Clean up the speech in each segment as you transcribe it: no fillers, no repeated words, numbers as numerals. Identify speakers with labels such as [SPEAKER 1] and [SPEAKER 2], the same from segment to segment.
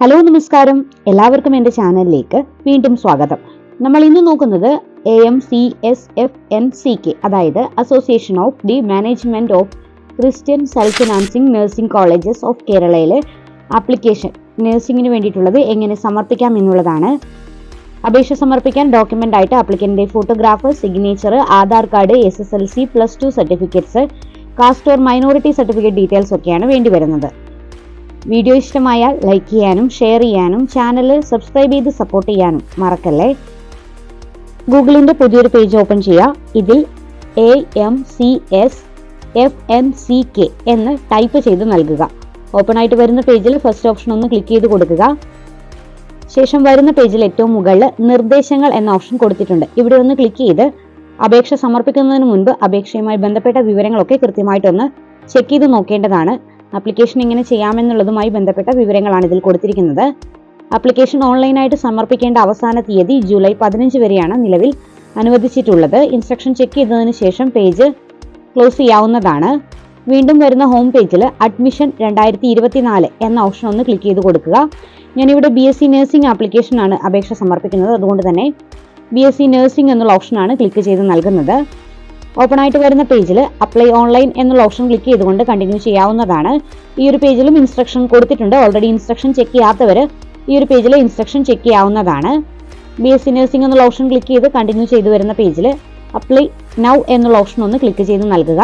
[SPEAKER 1] Hello നമസ്കാരം, എല്ലാവർക്കും എൻ്റെ ചാനലിലേക്ക് വീണ്ടും സ്വാഗതം. നമ്മൾ ഇന്ന് നോക്കുന്നത് AMCSFNCK, അതായത് association of the management of Christian self financing nursing colleges of കേരളയിലെ ആപ്ലിക്കേഷൻ നഴ്സിംഗിന് വേണ്ടിയിട്ടുള്ളത് എങ്ങനെ സമർപ്പിക്കാം എന്നുള്ളതാണ്. അപേക്ഷ സമർപ്പിക്കാൻ ഡോക്യുമെന്റ് ആയിട്ട് ആപ്ലിക്കന്റിന്റെ photograph, signature, Aadhaar card, SSLC, +2 certificates, caste or minority certificate details ഒക്കെയാണ് വേണ്ടി വരുന്നത്. വീഡിയോ ഇഷ്ടമായാൽ ലൈക്ക് ചെയ്യാനും ഷെയർ ചെയ്യാനും ചാനൽ സബ്സ്ക്രൈബ് ചെയ്ത് സപ്പോർട്ട് ചെയ്യാനും മറക്കല്ലേ. ഗൂഗിളിന്റെ പുതിയൊരു പേജ് ഓപ്പൺ ചെയ്യുക. ഇതിൽ AMCSFNCK എന്ന് ടൈപ്പ് ചെയ്ത് നൽകുക. ഓപ്പൺ ആയിട്ട് വരുന്ന പേജിൽ ഫസ്റ്റ് ഓപ്ഷൻ ഒന്ന് ക്ലിക്ക് ചെയ്ത് കൊടുക്കുക. ശേഷം വരുന്ന പേജിൽ ഏറ്റവും മുകളിൽ നിർദ്ദേശങ്ങൾ എന്ന ഓപ്ഷൻ കൊടുത്തിട്ടുണ്ട്. ഇവിടെ ഒന്ന് ക്ലിക്ക് ചെയ്ത് അപേക്ഷ സമർപ്പിക്കുന്നതിന് മുൻപ് അപേക്ഷയുമായി ബന്ധപ്പെട്ട വിവരങ്ങളൊക്കെ കൃത്യമായിട്ടൊന്ന് ചെക്ക് ചെയ്ത് നോക്കേണ്ടതാണ്. ആപ്ലിക്കേഷൻ എങ്ങനെ ചെയ്യാമെന്നുള്ളതുമായി ബന്ധപ്പെട്ട വിവരങ്ങളാണ് ഇതിൽ കൊടുത്തിരിക്കുന്നത്. ആപ്ലിക്കേഷൻ ഓൺലൈനായിട്ട് സമർപ്പിക്കേണ്ട അവസാന തീയതി ജൂലൈ 15 വരെയാണ് നിലവിൽ അനുവദിച്ചിട്ടുള്ളത്. ഇൻസ്ട്രക്ഷൻ ചെക്ക് ചെയ്തതിനു ശേഷം പേജ് ക്ലോസ് ചെയ്യാവുന്നതാണ്. വീണ്ടും വരുന്ന ഹോം പേജിൽ അഡ്മിഷൻ 2024 എന്ന ഓപ്ഷൻ ഒന്ന് ക്ലിക്ക് ചെയ്ത് കൊടുക്കുക. ഞാനിവിടെ BSc നഴ്സിംഗ് ആപ്ലിക്കേഷനാണ് അപേക്ഷ സമർപ്പിക്കുന്നത്. അതുകൊണ്ട് തന്നെ BSc നഴ്സിംഗ് എന്നുള്ള ഓപ്ഷനാണ് ക്ലിക്ക് ചെയ്ത് നൽകുന്നത്. ഓപ്പൺ ആയിട്ട് വരുന്ന പേജിൽ അപ്ലൈ ഓൺലൈൻ എന്നുള്ള ഓപ്ഷൻ ക്ലിക്ക് ചെയ്തുകൊണ്ട് കണ്ടിന്യൂ ചെയ്യാവുന്നതാണ്. ഈ ഒരു പേജിലും ഇൻസ്ട്രക്ഷൻ കൊടുത്തിട്ടുണ്ട്. ഓൾറെഡി ഇൻസ്ട്രക്ഷൻ ചെക്ക് ചെയ്യാത്തവർ ഈ ഒരു പേജിൽ ഇൻസ്ട്രക്ഷൻ ചെക്ക് ചെയ്യാവുന്നതാണ്. BSc നഴ്സിംഗ് എന്നുള്ള ഓപ്ഷൻ ക്ലിക്ക് ചെയ്ത് കണ്ടിന്യൂ ചെയ്ത് വരുന്ന പേജിൽ അപ്ലൈ നൗ എന്നുള്ള ഓപ്ഷൻ ഒന്ന് ക്ലിക്ക് ചെയ്ത് നൽകുക.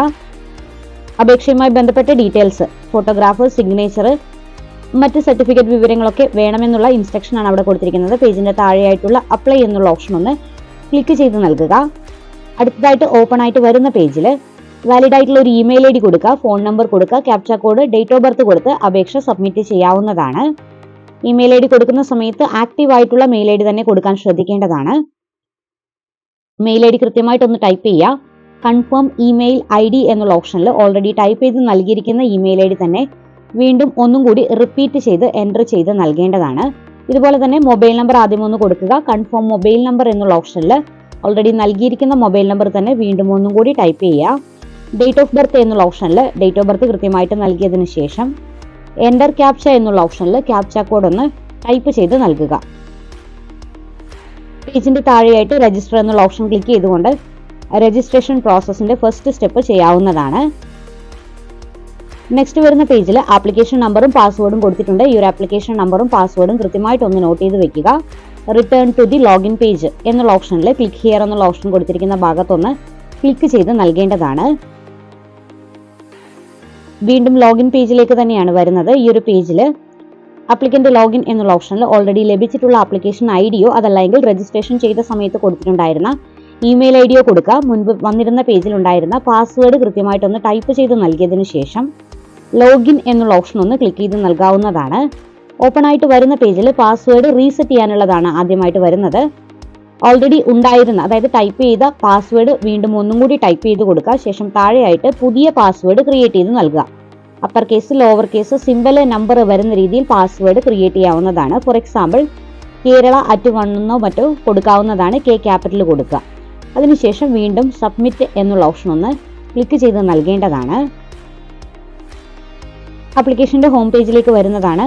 [SPEAKER 1] അപേക്ഷയുമായി ബന്ധപ്പെട്ട ഡീറ്റെയിൽസ്, ഫോട്ടോഗ്രാഫ്, സിഗ്നേച്ചർ, മറ്റ് സർട്ടിഫിക്കറ്റ് വിവരങ്ങളൊക്കെ വേണമെന്നുള്ള ഇൻസ്ട്രക്ഷൻ ആണ് അവിടെ കൊടുത്തിരിക്കുന്നത്. പേജിന്റെ താഴെയായിട്ടുള്ള അപ്ലൈ എന്നുള്ള ഓപ്ഷൻ ഒന്ന് ക്ലിക്ക് ചെയ്ത് നൽകുക. അടുത്തതായിട്ട് ഓപ്പൺ ആയിട്ട് വരുന്ന പേജിൽ വാലിഡ് ആയിട്ടുള്ള ഒരു ഇമെയിൽ ID കൊടുക്കുക, ഫോൺ നമ്പർ കൊടുക്കുക, captcha code, date of birth കൊടുത്ത് അപേക്ഷ സബ്മിറ്റ് ചെയ്യാവുന്നതാണ്. ഇമെയിൽ ID കൊടുക്കുന്ന സമയത്ത് ആക്റ്റീവ് ആയിട്ടുള്ള മെയിൽ ID തന്നെ കൊടുക്കാൻ ശ്രദ്ധിക്കേണ്ടതാണ്. മെയിൽ ID കൃത്യമായിട്ടൊന്ന് ടൈപ്പ് ചെയ്യുക. കൺഫേം ഇമെയിൽ ID എന്നുള്ള ഓപ്ഷനിൽ ഓൾറെഡി ടൈപ്പ് ചെയ്ത് നൽകിയിരിക്കുന്ന ഇമെയിൽ ID തന്നെ വീണ്ടും ഒന്നും കൂടി റിപ്പീറ്റ് ചെയ്ത് എൻ്റർ ചെയ്ത് നൽകേണ്ടതാണ്. ഇതുപോലെ തന്നെ മൊബൈൽ നമ്പർ ആദ്യം ഒന്ന് കൊടുക്കുക. കൺഫേം മൊബൈൽ നമ്പർ എന്നുള്ള ഓപ്ഷനിൽ ഓൾറെഡി നൽകിയിരിക്കുന്ന മൊബൈൽ നമ്പർ തന്നെ വീണ്ടും ഒന്നും കൂടി ടൈപ്പ് ചെയ്യുക. ഡേറ്റ് ഓഫ് ബർത്ത് എന്നുള്ള ഓപ്ഷനിൽ ഡേറ്റ് ഓഫ് ബർത്ത് കൃത്യമായിട്ട് നൽകിയതിന് ശേഷം എൻ്റർ ക്യാപ്ച എന്നുള്ള ഓപ്ഷനിൽ ക്യാപ്ച കോഡ് ഒന്ന് ടൈപ്പ് ചെയ്ത് നൽകുക. പേജിന്റെ താഴെയായിട്ട് രജിസ്റ്റർ എന്നുള്ള ഓപ്ഷൻ ക്ലിക്ക് ചെയ്തുകൊണ്ട് രജിസ്ട്രേഷൻ പ്രോസസ്സിന്റെ ഫസ്റ്റ് സ്റ്റെപ്പ് ചെയ്യാവുന്നതാണ്. നെക്സ്റ്റ് വരുന്ന പേജിൽ ആപ്ലിക്കേഷൻ നമ്പറും പാസ്വേഡും കൊടുത്തിട്ടുണ്ട്. ഈ ഒരു ആപ്ലിക്കേഷൻ നമ്പറും പാസ്വേഡും കൃത്യമായിട്ട് ഒന്ന് നോട്ട് ചെയ്ത് വെക്കുക. Return to the login page എന്നുള്ള ഓപ്ഷനിൽ ക്ലിക്ക് ഹിയർ എന്നുള്ള ഓപ്ഷൻ കൊടുത്തിരിക്കുന്ന ഭാഗത്തൊന്ന് ക്ലിക്ക് ചെയ്ത് നൽകേണ്ടതാണ്. വീണ്ടും ലോഗിൻ പേജിലേക്ക് തന്നെയാണ് വരുന്നത്. ഈ ഒരു പേജിൽ ആപ്ലിക്കന്റ് ലോഗിൻ എന്നുള്ള ഓപ്ഷനിൽ ഓൾറെഡി ലഭിച്ചിട്ടുള്ള ആപ്ലിക്കേഷൻ IDയോ അതല്ലെങ്കിൽ രജിസ്ട്രേഷൻ ചെയ്ത സമയത്ത് കൊടുത്തിട്ടുണ്ടായിരുന്ന ഇമെയിൽ IDയോ കൊടുക്കുക. മുൻപ് വന്നിരുന്ന പേജിൽ ഉണ്ടായിരുന്ന പാസ്വേഡ് കൃത്യമായിട്ടൊന്ന് ടൈപ്പ് ചെയ്ത് നൽകിയതിനു ശേഷം ലോഗിൻ എന്നുള്ള ഓപ്ഷൻ ഒന്ന് ക്ലിക്ക് ചെയ്ത് നൽകാവുന്നതാണ്. ഓപ്പൺ ആയിട്ട് വരുന്ന പേജിൽ പാസ്വേഡ് റീസെറ്റ് ചെയ്യാനുള്ളതാണ് ആദ്യമായിട്ട് വരുന്നത്. ഓൾറെഡി ഉണ്ടായിരുന്ന, അതായത് ടൈപ്പ് ചെയ്ത പാസ്വേഡ് വീണ്ടും ഒന്നും കൂടി ടൈപ്പ് ചെയ്ത് കൊടുക്കുക. ശേഷം താഴെയായിട്ട് പുതിയ പാസ്വേഡ് ക്രിയേറ്റ് ചെയ്ത് നൽകുക. Upper case, lower case, symbol, number വരുന്ന രീതിയിൽ പാസ്വേഡ് ക്രിയേറ്റ് ചെയ്യാവുന്നതാണ്. ഫോർ എക്സാമ്പിൾ Kerala@1 മറ്റോ കൊടുക്കാവുന്നതാണ്. K ക്യാപിറ്റൽ കൊടുക്കുക. അതിനുശേഷം വീണ്ടും സബ്മിറ്റ് എന്നുള്ള ഓപ്ഷൻ ഒന്ന് ക്ലിക്ക് ചെയ്ത് നൽകേണ്ടതാണ്. ആപ്ലിക്കേഷന്റെ ഹോം പേജിലേക്ക് വരുന്നതാണ്.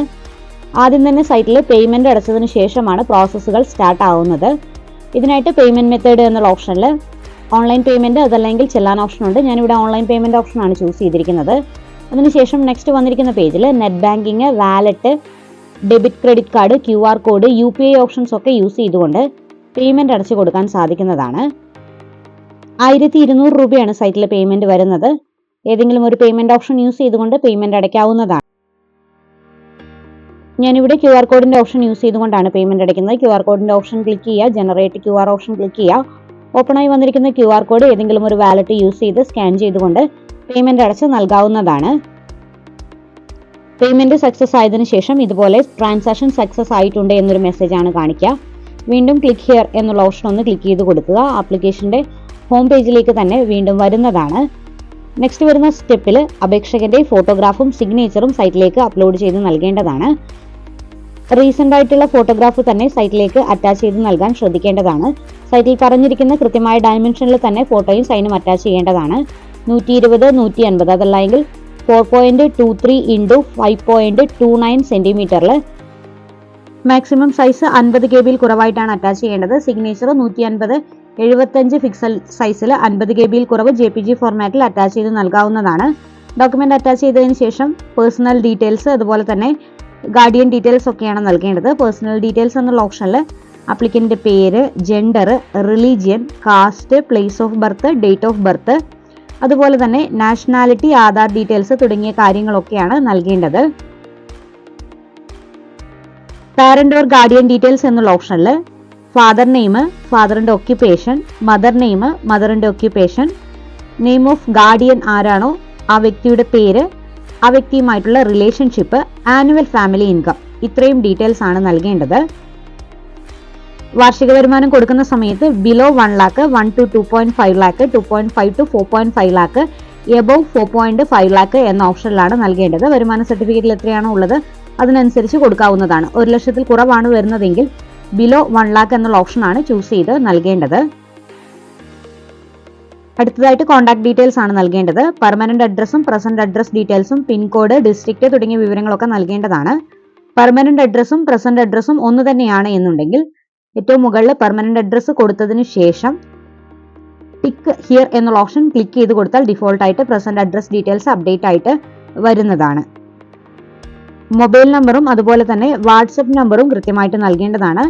[SPEAKER 1] ആദ്യം തന്നെ സൈറ്റിൽ പേയ്മെന്റ് അടച്ചതിന് ശേഷമാണ് പ്രോസസ്സുകൾ സ്റ്റാർട്ട് ആവുന്നത്. ഇതിനായിട്ട് പേയ്മെന്റ് മെത്തേഡ് എന്നുള്ള ഓപ്ഷനിൽ ഓൺലൈൻ പേയ്മെന്റ് അതല്ലെങ്കിൽ ചെല്ലാൻ ഓപ്ഷൻ ഉണ്ട്. ഞാനിവിടെ ഓൺലൈൻ പേയ്മെന്റ് ഓപ്ഷനാണ് ചൂസ് ചെയ്തിരിക്കുന്നത്. അതിനുശേഷം നെക്സ്റ്റ് വന്നിരിക്കുന്ന പേജിൽ net banking, wallet, debit, credit card, QR code, UPI options ഒക്കെ യൂസ് ചെയ്തുകൊണ്ട് പേയ്മെന്റ് അടച്ചു കൊടുക്കാൻ സാധിക്കുന്നതാണ്. 1200 രൂപയാണ് സൈറ്റിൽ പേയ്മെന്റ് വരുന്നത്. ഏതെങ്കിലും ഒരു പേയ്മെന്റ് ഓപ്ഷൻ യൂസ് ചെയ്തുകൊണ്ട് പേയ്മെന്റ് അടയ്ക്കാവുന്നതാണ്. ഞാനിവിടെ QR കോഡിന്റെ ഓപ്ഷൻ യൂസ് ചെയ്തുകൊണ്ടാണ് പേയ്മെന്റ് അടയ്ക്കുന്നത്. QR കോഡിന്റെ ഓപ്ഷൻ ക്ലിക്ക് ചെയ്യുക. ജനറേറ്റ് QR ഓപ്ഷൻ ക്ലിക്ക് ചെയ്യുക. ഓപ്പൺ ആയി വന്നിരിക്കുന്ന QR കോഡ് ഏതെങ്കിലും ഒരു വാലറ്റ് യൂസ് ചെയ്ത് സ്കാൻ ചെയ്തുകൊണ്ട് പേയ്മെന്റ് അടച്ച് നൽകാവുന്നതാണ്. പേയ്മെന്റ് സക്സസ് ആയതിനു ശേഷം ഇതുപോലെ ട്രാൻസാക്ഷൻ സക്സസ് ആയിട്ടുണ്ട് എന്നൊരു മെസ്സേജ് ആണ് കാണിക്കുക. വീണ്ടും ക്ലിക്ക് ഹിയർ എന്നുള്ള ഓപ്ഷൻ ഒന്ന് ക്ലിക്ക് ചെയ്ത് കൊടുക്കുക. ആപ്ലിക്കേഷന്റെ ഹോം പേജിലേക്ക് തന്നെ വീണ്ടും വരുന്നതാണ്. നെക്സ്റ്റ് വരുന്ന സ്റ്റെപ്പിൽ അപേക്ഷകന്റെ ഫോട്ടോഗ്രാഫും സിഗ്നേച്ചറും സൈറ്റിലേക്ക് അപ്ലോഡ് ചെയ്ത് നൽകേണ്ടതാണ്. റീസെന്റ് ആയിട്ടുള്ള ഫോട്ടോഗ്രാഫ് തന്നെ സൈറ്റിലേക്ക് അറ്റാച്ച് ചെയ്ത് നൽകാൻ ശ്രദ്ധിക്കേണ്ടതാണ്. സൈറ്റിൽ പറഞ്ഞിരിക്കുന്ന കൃത്യമായ ഡയമെൻഷനിൽ തന്നെ ഫോട്ടോയും സൈനും അറ്റാച്ച് ചെയ്യേണ്ടതാണ്. 120, 150 അതല്ലെങ്കിൽ 4.23 × 5.29 സെന്റിമീറ്ററിൽ മാക്സിമം സൈസ് 50 KB കുറവായിട്ടാണ് അറ്റാച്ച് ചെയ്യേണ്ടത്. സിഗ്നേച്ചർ 150 75 പിക്സൽ സൈസിൽ 50 KB കുറവ് JPG ഫോർമാറ്റിൽ അറ്റാച്ച് ചെയ്ത് നൽകാവുന്നതാണ്. ഡോക്യുമെന്റ് അറ്റാച്ച് ചെയ്തതിന് ശേഷം പേഴ്സണൽ ഡീറ്റെയിൽസ് അതുപോലെ തന്നെ ഗാർഡിയൻ ഡീറ്റെയിൽസ് ഒക്കെയാണ് നൽകേണ്ടത്. പേഴ്സണൽ ഡീറ്റെയിൽസ് എന്നുള്ള ഓപ്ഷനിൽ ആപ്ലിക്കന്റിന്റെ പേര്, gender, religion, caste, place of birth, date of birth, അതുപോലെ തന്നെ നാഷണാലിറ്റി, ആധാർ ഡീറ്റെയിൽസ് തുടങ്ങിയ കാര്യങ്ങളൊക്കെയാണ് നൽകേണ്ടത്. പാരന്റ് ഓർ ഗാർഡിയൻ ഡീറ്റെയിൽസ് എന്നുള്ള ഓപ്ഷനിൽ ഫാദർ നെയിം, ഫാദറിന്റെ ഒക്യുപ്പേഷൻ, മദർ നെയിം, മദറിന്റെ ഒക്യുപ്പേഷൻ, നെയിം ഓഫ് ഗാർഡിയൻ ആരാണോ ആ വ്യക്തിയുടെ പേര്, ആ വ്യക്തിയുമായിട്ടുള്ള റിലേഷൻഷിപ്പ്, ആനുവൽ ഫാമിലി ഇൻകം, ഇത്രയും ഡീറ്റെയിൽസ് ആണ് നൽകേണ്ടത്. വാർഷിക വരുമാനം കൊടുക്കുന്ന സമയത്ത് below 1 lakh, 1 to 2.5 lakh, 2.5 to 4.5 lakh, above 4.5 lakh എന്ന ഓപ്ഷനിലാണ് നൽകേണ്ടത്. വരുമാന സർട്ടിഫിക്കറ്റിൽ എത്രയാണോ ഉള്ളത് അതിനനുസരിച്ച് കൊടുക്കാവുന്നതാണ്. 1 ലക്ഷത്തിൽ കുറവാണ് വരുന്നതെങ്കിൽ ബിലോ 1 lakh എന്നുള്ള ഓപ്ഷനാണ് ചൂസ് ചെയ്ത് നൽകേണ്ടത്. അടുത്തതായിട്ട് കോൺടാക്ട് ഡീറ്റെയിൽസ് ആണ് നൽകേണ്ടത്. പെർമനന്റ് അഡ്രസ്സും പ്രസന്റ് അഡ്രസ് ഡീറ്റെയിൽസും പിൻകോഡ്, ഡിസ്ട്രിക്ട് തുടങ്ങിയ വിവരങ്ങളൊക്കെ നൽകേണ്ടതാണ്. പെർമനന്റ് അഡ്രസ്സും പ്രസന്റ് അഡ്രസ്സും ഒന്ന് തന്നെയാണ് എന്നുണ്ടെങ്കിൽ ഏറ്റവും മുകളിൽ പെർമനന്റ് അഡ്രസ്സ് കൊടുത്തതിന് ശേഷം ടിക്ക് ഹിയർ എന്നുള്ള ഓപ്ഷൻ ക്ലിക്ക് ചെയ്ത് കൊടുത്താൽ ഡിഫോൾട്ട് ആയിട്ട് പ്രസന്റ് അഡ്രസ് ഡീറ്റെയിൽസ് അപ്ഡേറ്റ് ആയിട്ട് വരുന്നതാണ്. മൊബൈൽ നമ്പറും അതുപോലെ തന്നെ വാട്സപ്പ് നമ്പറും കൃത്യമായിട്ട് നൽകേണ്ടതാണ്.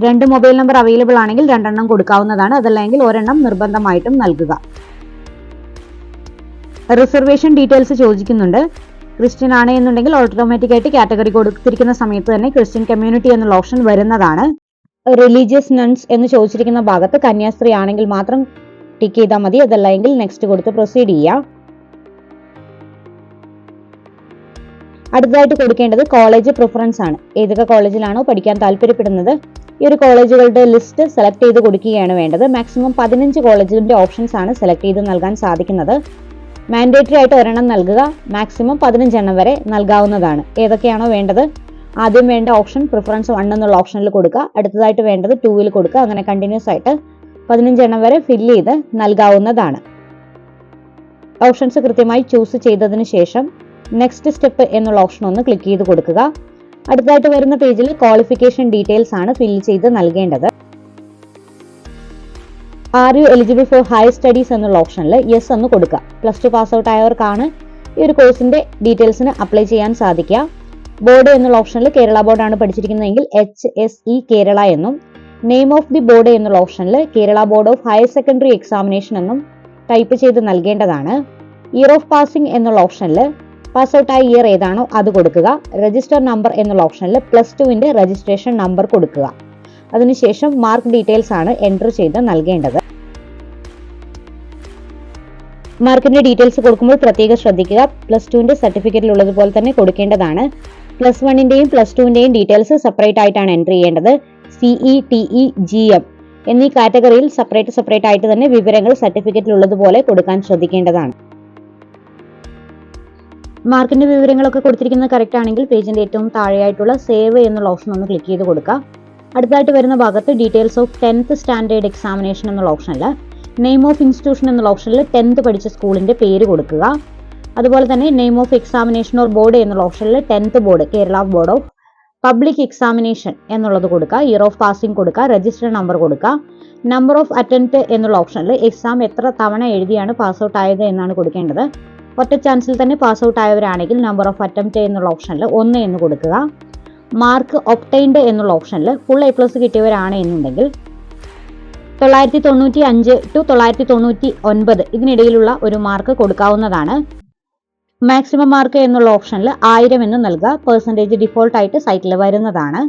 [SPEAKER 1] 2 മൊബൈൽ നമ്പർ അവൈലബിൾ ആണെങ്കിൽ 2 എണ്ണം കൊടുക്കാവുന്നതാണ്. അതല്ലെങ്കിൽ ഒരെണ്ണം നിർബന്ധമായിട്ടും നൽകുക. റിസർവേഷൻ ഡീറ്റെയിൽസ് ചോദിക്കുന്നുണ്ട്. ക്രിസ്ത്യൻ ആണ് എന്നുണ്ടെങ്കിൽ ഓട്ടോമാറ്റിക് ആയിട്ട് കാറ്റഗറി കൊടുത്തിരിക്കുന്ന സമയത്ത് തന്നെ ക്രിസ്ത്യൻ കമ്മ്യൂണിറ്റി എന്നുള്ള ഓപ്ഷൻ വരുന്നതാണ്. റിലീജിയസ് നൺസ് എന്ന് ചോദിച്ചിരിക്കുന്ന ഭാഗത്ത് കന്യാസ്ത്രീ ആണെങ്കിൽ മാത്രം ടിക്ക് ചെയ്താൽ മതി. അതല്ലെങ്കിൽ നെക്സ്റ്റ് കൊടുത്ത് പ്രൊസീഡ് ചെയ്യാം. അടുത്തതായിട്ട് കൊടുക്കേണ്ടത് കോളേജ് പ്രിഫറൻസ് ആണ്. ഏതൊക്കെ കോളേജിലാണോ പഠിക്കാൻ താല്പര്യപ്പെടുന്നത് ഈ ഒരു കോളേജുകളുടെ ലിസ്റ്റ് സെലക്ട് ചെയ്ത് കൊടുക്കുകയാണ് വേണ്ടത്. മാക്സിമം 15 കോളേജിന്റെ ഓപ്ഷൻസ് ആണ് സെലക്ട് ചെയ്ത് നൽകാൻ സാധിക്കുന്നത്. മാൻഡേറ്ററി ആയിട്ട് ഒരെണ്ണം നൽകുക. മാക്സിമം 15 എണ്ണം വരെ നൽകാവുന്നതാണ്. ഏതൊക്കെയാണോ വേണ്ടത് ആദ്യം വേണ്ട ഓപ്ഷൻ പ്രിഫറൻസ് 1 എന്നുള്ള ഓപ്ഷനിൽ കൊടുക്കുക. അടുത്തതായിട്ട് വേണ്ടത് 2ൽ കൊടുക്കുക. അങ്ങനെ കണ്ടിന്യൂസ് ആയിട്ട് 15 എണ്ണം വരെ ഫില്ല് ചെയ്ത് നൽകാവുന്നതാണ്. ഓപ്ഷൻസ് കൃത്യമായി ചൂസ് ചെയ്തതിന് ശേഷം നെക്സ്റ്റ് സ്റ്റെപ്പ് എന്നുള്ള ഓപ്ഷൻ ഒന്ന് ക്ലിക്ക് ചെയ്ത് കൊടുക്കുക. അടുത്തതായിട്ട് വരുന്ന പേജിൽ ക്വാളിഫിക്കേഷൻ ഡീറ്റെയിൽസ് ആണ് ഫില്ല് ചെയ്ത് നൽകേണ്ടത്. Are you eligible for higher studies എന്നുള്ള ഓപ്ഷനിൽ യെസ് എന്ന് കൊടുക്കുക. +2 പാസ് ഔട്ട് ആയവർക്കാണ് ഈ ഒരു കോഴ്സിന്റെ ഡീറ്റെയിൽസിന് അപ്ലൈ ചെയ്യാൻ സാധിക്കുക. ബോർഡ് എന്നുള്ള ഓപ്ഷനിൽ കേരള ബോർഡാണ് പഠിച്ചിരിക്കുന്നതെങ്കിൽ HSE കേരള എന്നും, നെയിം ഓഫ് ദി ബോർഡ് എന്നുള്ള ഓപ്ഷനിൽ Kerala board of higher secondary examination എന്നും ടൈപ്പ് ചെയ്ത് നൽകേണ്ടതാണ്. ഇയർ ഓഫ് പാസിംഗ് എന്നുള്ള ഓപ്ഷനിൽ പാസ് ഔട്ട് ആയ ഇയർ ഏതാണോ അത് കൊടുക്കുക. രജിസ്റ്റർ നമ്പർ എന്നുള്ള ഓപ്ഷനിൽ +2ന്റെ രജിസ്ട്രേഷൻ നമ്പർ കൊടുക്കുക. അതിനുശേഷം മാർക്ക് ഡീറ്റെയിൽസ് ആണ് എൻറ്റർ ചെയ്ത് നൽകേണ്ടത്. മാർക്കിന്റെ ഡീറ്റെയിൽസ് കൊടുക്കുമ്പോൾ പ്രത്യേകം ശ്രദ്ധിക്കുക. +2ന്റെ സർട്ടിഫിക്കറ്റിൽ ഉള്ളതുപോലെ തന്നെ കൊടുക്കേണ്ടതാണ്. +1ന്റെയും +2ന്റെയും ഡീറ്റെയിൽസ് സെപ്പറേറ്റ് ആയിട്ടാണ് എൻറ്റർ ചെയ്യേണ്ടത്. CE, TE, GM എന്നീ കാറ്റഗറിയിൽ സെപ്പറേറ്റ് ആയിട്ട് തന്നെ വിവരങ്ങൾ സർട്ടിഫിക്കറ്റിൽ ഉള്ളതുപോലെ കൊടുക്കാൻ ശ്രദ്ധിക്കേണ്ടതാണ്. മാർക്കിന്റെ വിവരങ്ങളൊക്കെ കൊടുത്തിരിക്കുന്നത് കറക്റ്റ് ആണെങ്കിൽ പേജിന്റെ ഏറ്റവും താഴെയായിട്ടുള്ള സേവ് എന്നുള്ള ഓപ്ഷൻ ഒന്ന് ക്ലിക്ക് ചെയ്ത് കൊടുക്കുക. അടുത്തായിട്ട് വരുന്ന ഭാഗത്ത് details of 10th standard examination എന്നുള്ള ഓപ്ഷനിൽ നെയിം ഓഫ് ഇൻസ്റ്റിറ്റ്യൂഷൻ എന്നുള്ള ഓപ്ഷനിൽ 10th പഠിച്ച സ്കൂളിന്റെ പേര് കൊടുക്കുക. അതുപോലെ തന്നെ name of examination or board എന്നുള്ള ഓപ്ഷനിൽ 10th board Kerala board of public examination എന്നുള്ളത് കൊടുക്കുക. ഇയർ ഓഫ് പാസിംഗ് കൊടുക്കുക. രജിസ്റ്റർ നമ്പർ കൊടുക്കുക. നമ്പർ ഓഫ് അറ്റംപ്റ്റ് എന്നുള്ള ഓപ്ഷനിൽ എക്സാം എത്ര തവണ എഴുതിയാണ് പാസ് ഔട്ട് ആയത് എന്നാണ് കൊടുക്കേണ്ടത്. ഒറ്റ ചാൻസിൽ തന്നെ പാസ് ഔട്ട് ആയവരാണെങ്കിൽ നമ്പർ ഓഫ് അറ്റംപ്റ്റ് എന്നുള്ള ഓപ്ഷനിൽ 1 എന്ന് കൊടുക്കുക. മാർക്ക് ഒബ്ടൈൻഡ് എന്നുള്ള ഓപ്ഷനിൽ ഫുൾ A+ കിട്ടിയവരാണ് എന്നുണ്ടെങ്കിൽ 995 to 999 ഇതിനിടയിലുള്ള ഒരു മാർക്ക് കൊടുക്കാവുന്നതാണ്. മാക്സിമം മാർക്ക് എന്നുള്ള ഓപ്ഷനിൽ 1000 എന്ന് നൽകുക. പെർസെൻറ്റേജ് ഡിഫോൾട്ട് ആയിട്ട് സൈറ്റിൽ വരുന്നതാണ്.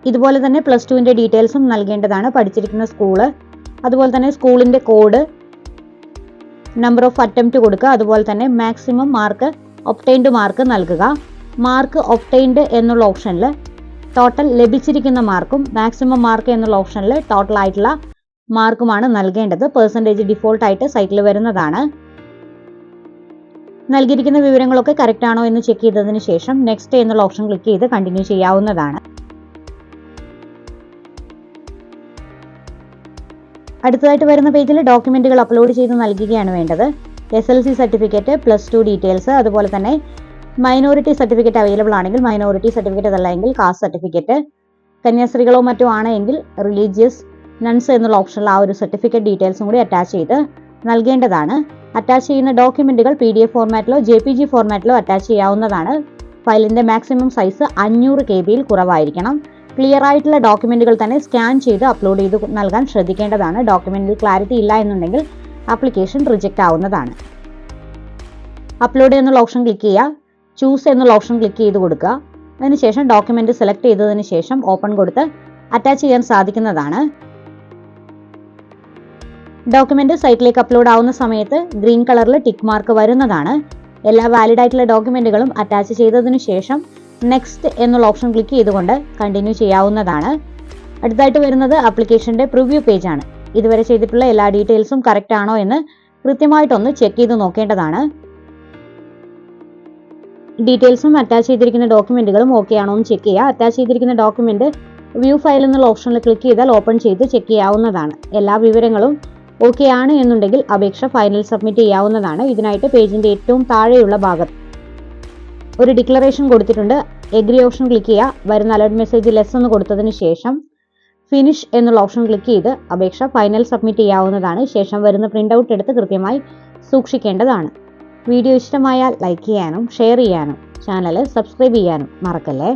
[SPEAKER 1] ഇതുപോലെ തന്നെ +2ന്റെ ഡീറ്റെയിൽസും നൽകേണ്ടതാണ്. പഠിച്ചിരിക്കുന്ന സ്കൂള്, അതുപോലെ തന്നെ സ്കൂളിന്റെ കോഡ്, നമ്പർ ഓഫ് അറ്റംപ്റ്റ് കൊടുക്കുക. അതുപോലെ തന്നെ മാക്സിമം മാർക്ക് ഒബ്ടൈൻഡ് മാർക്ക് നൽകുക. മാർക്ക് ഒബ്ടൈൻഡ് എന്നുള്ള ഓപ്ഷനിൽ ടോട്ടൽ ലഭിച്ചിരിക്കുന്ന മാർക്കും മാക്സിമം മാർക്ക് എന്നുള്ള ഓപ്ഷനിൽ ടോട്ടൽ ആയിട്ടുള്ള മാർക്കുമാണ് നൽകേണ്ടത്. പെർസെൻറ്റേജ് ഡിഫോൾട്ട് ആയിട്ട് സൈറ്റിൽ വരുന്നതാണ്. നൽകിയിരിക്കുന്ന വിവരങ്ങളൊക്കെ കറക്റ്റ് ആണോ എന്ന് ചെക്ക് ചെയ്തതിന് ശേഷം നെക്സ്റ്റ് എന്നുള്ള ഓപ്ഷൻ ക്ലിക്ക് ചെയ്ത് കണ്ടിന്യൂ ചെയ്യാവുന്നതാണ്. അടുത്തതായിട്ട് വരുന്ന പേജിൽ ഡോക്യുമെന്റുകൾ അപ്ലോഡ് ചെയ്ത് നൽകുകയാണ് വേണ്ടത്. SLC സർട്ടിഫിക്കറ്റ്, +2 ഡീറ്റെയിൽസ്, അതുപോലെ തന്നെ മൈനോറിറ്റി സർട്ടിഫിക്കറ്റ് അവൈലബിൾ ആണെങ്കിൽ മൈനോറിറ്റി സർട്ടിഫിക്കറ്റ്, അതല്ലെങ്കിൽ കാസ്റ്റ് സർട്ടിഫിക്കറ്റ്, കന്യാസ്ത്രീകളോ മറ്റോ ആണ് എങ്കിൽ റിലീജിയസ് നൺസ് എന്നുള്ള ഓപ്ഷനിൽ ആ ഒരു സർട്ടിഫിക്കറ്റ് ഡീറ്റെയിൽസും കൂടി അറ്റാച്ച് ചെയ്ത് നൽകേണ്ടതാണ്. അറ്റാച്ച് ചെയ്യുന്ന ഡോക്യുമെന്റുകൾ PDF ഫോർമാറ്റിലോ JPG ഫോർമാറ്റിലോ അറ്റാച്ച് ചെയ്യാവുന്നതാണ്. ഫയലിന്റെ മാക്സിമം സൈസ് 500 KB കുറവായിരിക്കണം. ക്ലിയർ ആയിട്ടുള്ള ഡോക്യുമെന്റുകൾ തന്നെ സ്കാൻ ചെയ്ത് അപ്ലോഡ് ചെയ്ത് നൽകാൻ ശ്രദ്ധിക്കേണ്ടതാണ്. ഡോക്യുമെന്റിൽ ക്ലാരിറ്റി ഇല്ല എന്നുണ്ടെങ്കിൽ ആപ്ലിക്കേഷൻ റിജക്റ്റ് ആവുന്നതാണ്. അപ്ലോഡ് എന്നുള്ള ഓപ്ഷൻ ക്ലിക്ക് ചെയ്യുക. ചൂസ് എന്നുള്ള ഓപ്ഷൻ ക്ലിക്ക് ചെയ്ത് കൊടുക്കുക. അതിനുശേഷം ഡോക്യുമെന്റ് സെലക്ട് ചെയ്തതിന് ശേഷം ഓപ്പൺ കൊടുത്ത് അറ്റാച്ച് ചെയ്യാൻ സാധിക്കുന്നതാണ്. ഡോക്യുമെന്റ് സൈറ്റിലേക്ക് അപ്ലോഡ് ആവുന്ന സമയത്ത് ഗ്രീൻ കളറിൽ ടിക്ക് മാർക്ക് വരുന്നതാണ്. എല്ലാ വാലിഡ് ആയിട്ടുള്ള ഡോക്യുമെന്റുകളും അറ്റാച്ച് ചെയ്തതിനു ശേഷം നെക്സ്റ്റ് എന്നുള്ള ഓപ്ഷൻ ക്ലിക്ക് ചെയ്തുകൊണ്ട് കണ്ടിന്യൂ ചെയ്യാവുന്നതാണ്. അടുത്തായിട്ട് വരുന്നത് ആപ്ലിക്കേഷന്റെ പ്രിവ്യൂ പേജ് ആണ്. ഇതുവരെ ചെയ്തിട്ടുള്ള എല്ലാ ഡീറ്റെയിൽസും കറക്റ്റ് ആണോ എന്ന് കൃത്യമായിട്ടൊന്ന് ചെക്ക് ചെയ്ത് നോക്കേണ്ടതാണ്. ഡീറ്റെയിൽസും അറ്റാച്ച് ചെയ്തിരിക്കുന്ന ഡോക്യുമെന്റുകളും ഓക്കെ ആണോ എന്ന് ചെക്ക് ചെയ്യുക. അറ്റാച്ച് ചെയ്തിരിക്കുന്ന ഡോക്യുമെന്റ് വ്യൂ ഫയൽ എന്നുള്ള ഓപ്ഷനിൽ ക്ലിക്ക് ചെയ്താൽ ഓപ്പൺ ചെയ്ത് ചെക്ക് ചെയ്യാവുന്നതാണ്. എല്ലാ വിവരങ്ങളും ഓക്കെ ആണ് എന്നുണ്ടെങ്കിൽ അപേക്ഷ ഫൈനൽ സബ്മിറ്റ് ചെയ്യാവുന്നതാണ്. ഇതിനായിട്ട് പേജിന്റെ ഏറ്റവും താഴെയുള്ള ഭാഗത്ത് ഒരു ഡിക്ലറേഷൻ കൊടുത്തിട്ടുണ്ട്. എഗ്രി ഓപ്ഷൻ ക്ലിക്ക് ചെയ്യുക. വരുന്ന അലർട്ട് മെസ്സേജ് ലെസ് എന്ന് കൊടുത്തതിന് ശേഷം ഫിനിഷ് എന്നുള്ള ഓപ്ഷൻ ക്ലിക്ക് ചെയ്ത് അപേക്ഷ ഫൈനൽ സബ്മിറ്റ് ചെയ്യാവുന്നതാണ്. ശേഷം വരുന്ന പ്രിന്റ് ഔട്ട് എടുത്ത് കൃത്യമായി സൂക്ഷിക്കേണ്ടതാണ്. വീഡിയോ ഇഷ്ടമായാൽ ലൈക്ക് ചെയ്യാനും ഷെയർ ചെയ്യാനും ചാനൽ സബ്സ്ക്രൈബ് ചെയ്യാനും മറക്കല്ലേ.